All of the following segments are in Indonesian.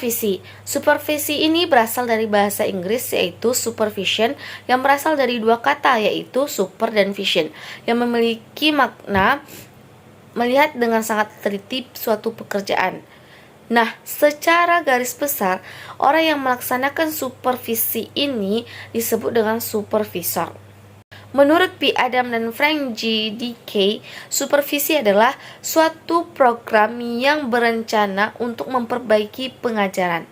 Supervisi. Supervisi ini berasal dari bahasa Inggris yaitu supervision yang berasal dari dua kata yaitu super dan vision yang memiliki makna melihat dengan sangat teliti suatu pekerjaan. Nah, secara garis besar, orang yang melaksanakan supervisi ini disebut dengan supervisor. Menurut P. Adam dan Frank G. D.K., supervisi adalah suatu program yang berencana untuk memperbaiki pengajaran.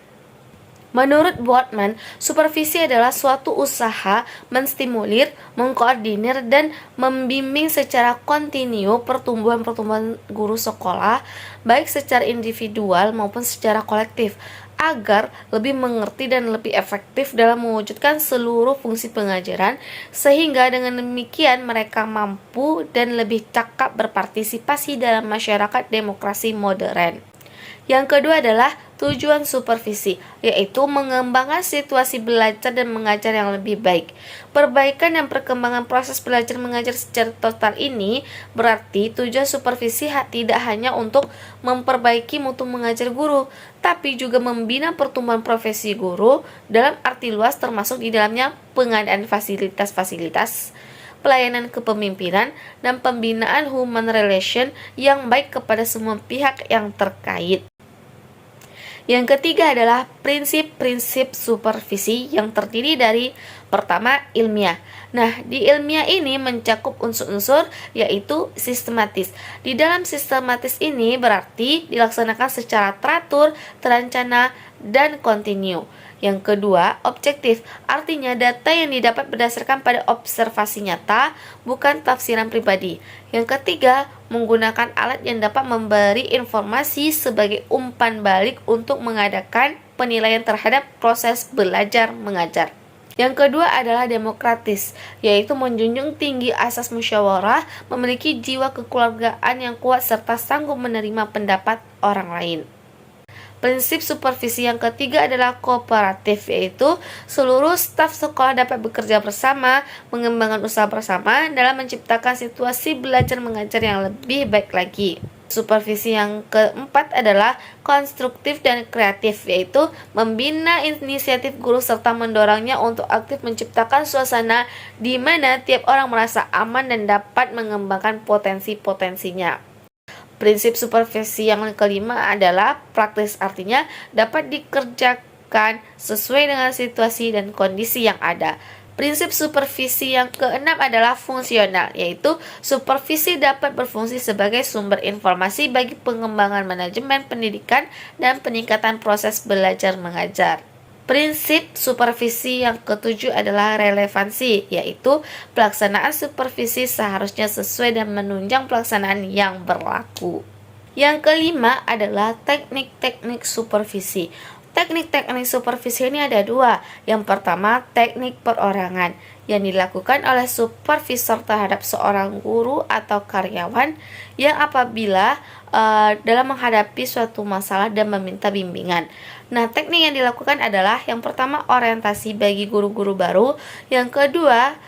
Menurut Boardman, supervisi adalah suatu usaha menstimulir, mengkoordinir, dan membimbing secara kontinu pertumbuhan guru sekolah, baik secara individual maupun secara kolektif, agar lebih mengerti dan lebih efektif dalam mewujudkan seluruh fungsi pengajaran, sehingga dengan demikian mereka mampu dan lebih cakap berpartisipasi dalam masyarakat demokrasi modern. Yang kedua adalah tujuan supervisi, yaitu mengembangkan situasi belajar dan mengajar yang lebih baik. Perbaikan dan perkembangan proses belajar mengajar secara total ini berarti tujuan supervisi tidak hanya untuk memperbaiki mutu mengajar guru, tapi juga membina pertumbuhan profesi guru dalam arti luas, termasuk di dalamnya pengadaan fasilitas-fasilitas, pelayanan kepemimpinan, dan pembinaan human relation yang baik kepada semua pihak yang terkait. Yang ketiga adalah prinsip-prinsip supervisi yang terdiri dari pertama, ilmiah. Nah, di ilmiah ini mencakup unsur-unsur yaitu sistematis. Di dalam sistematis ini berarti dilaksanakan secara teratur, terencana, dan kontinu. Yang kedua, objektif. Artinya data yang didapat berdasarkan pada observasi nyata, bukan tafsiran pribadi. Yang ketiga, menggunakan alat yang dapat memberi informasi sebagai umpan balik untuk mengadakan penilaian terhadap proses belajar mengajar. Yang kedua adalah demokratis, yaitu menjunjung tinggi asas musyawarah, memiliki jiwa kekeluargaan yang kuat serta sanggup menerima pendapat orang lain. Prinsip supervisi yang ketiga adalah kooperatif, yaitu seluruh staf sekolah dapat bekerja bersama, mengembangkan usaha bersama dalam menciptakan situasi belajar mengajar yang lebih baik lagi. Supervisi yang keempat adalah konstruktif dan kreatif, yaitu membina inisiatif guru serta mendorongnya untuk aktif menciptakan suasana di mana tiap orang merasa aman dan dapat mengembangkan potensi-potensinya. Prinsip supervisi yang kelima adalah praktis, artinya dapat dikerjakan sesuai dengan situasi dan kondisi yang ada. Prinsip supervisi yang keenam adalah fungsional, yaitu supervisi dapat berfungsi sebagai sumber informasi bagi pengembangan manajemen pendidikan dan peningkatan proses belajar mengajar. Prinsip supervisi yang ketujuh adalah relevansi, yaitu pelaksanaan supervisi seharusnya sesuai dan menunjang pelaksanaan yang berlaku. Yang kelima adalah teknik-teknik supervisi. Teknik-teknik supervisi ini ada dua. Yang pertama, teknik perorangan yang dilakukan oleh supervisor terhadap seorang guru atau karyawan yang apabila dalam menghadapi suatu masalah dan meminta bimbingan. Nah, teknik yang dilakukan adalah yang pertama orientasi bagi guru-guru baru, yang kedua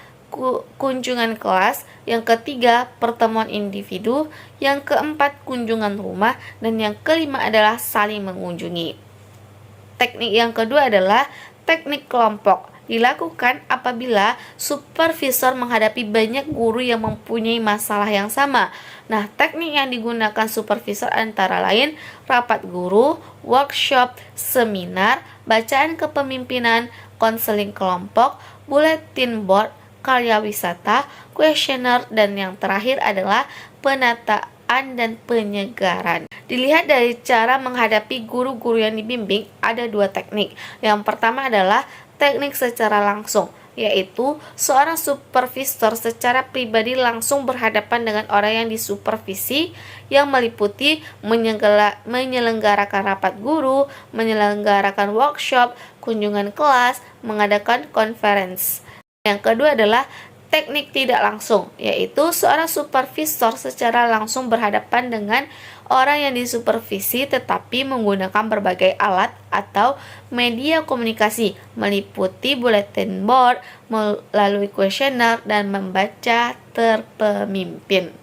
kunjungan kelas, yang ketiga pertemuan individu, yang keempat kunjungan rumah, dan yang kelima adalah saling mengunjungi. Teknik yang kedua adalah teknik kelompok. Dilakukan apabila supervisor menghadapi banyak guru yang mempunyai masalah yang sama. Nah, teknik yang digunakan supervisor antara lain rapat guru, workshop, seminar, bacaan kepemimpinan, konseling kelompok, bulletin board, karya wisata, kuesioner, dan yang terakhir adalah penataan dan penyegaran. Dilihat dari cara menghadapi guru-guru yang dibimbing, ada dua teknik. Yang pertama adalah teknik secara langsung, yaitu seorang supervisor secara pribadi langsung berhadapan dengan orang yang disupervisi, yang meliputi menyelenggarakan rapat guru, menyelenggarakan workshop, kunjungan kelas, mengadakan konferensi. Yang kedua adalah teknik tidak langsung, yaitu seorang supervisor secara langsung berhadapan dengan orang yang disupervisi tetapi menggunakan berbagai alat atau media komunikasi, meliputi bulletin board, melalui kuesioner, dan membaca terpemimpin.